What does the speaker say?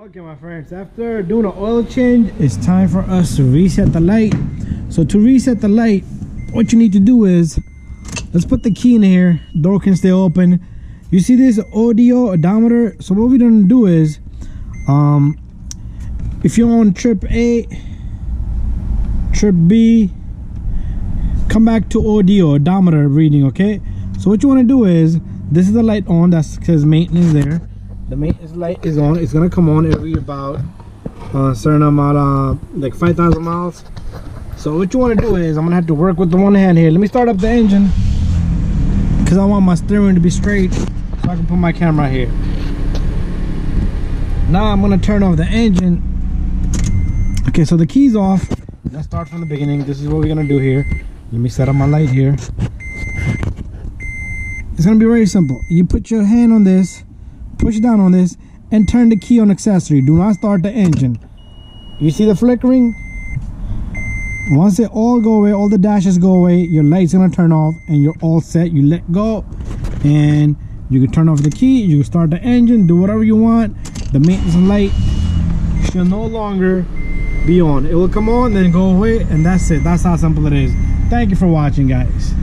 Okay, my friends, after doing an oil change, it's time for us to reset the light. So to reset the light, what you need to do is, let's put the key in here. Door can stay open. You see this audio odometer? So what we're gonna do is, if you're on trip A, trip B, come back to audio odometer reading, okay? So what you wanna do is, this is the light on that says maintenance there. The maintenance light is on. It's gonna come on every about a certain amount, like 5,000 miles. So what you want to do is, I'm gonna have to work with the one hand here. Let me start up the engine because I want my steering to be straight so I can put my camera here. Now I'm gonna turn off the engine. Okay, so the key's off. Let's start from the beginning. This is what we're gonna do here. Let me set up my light here. It's gonna be very simple. You put your hand on this, push down on this, and turn the key on accessory. Do not start the engine. You see the flickering? Once they all go away, all the dashes go away, your light's gonna turn off and you're all set. You let go and you can turn off the key, you can start the engine, do whatever you want. The maintenance light should no longer be on. It will come on, then go away, and that's it. That's how simple it is. Thank you for watching, guys.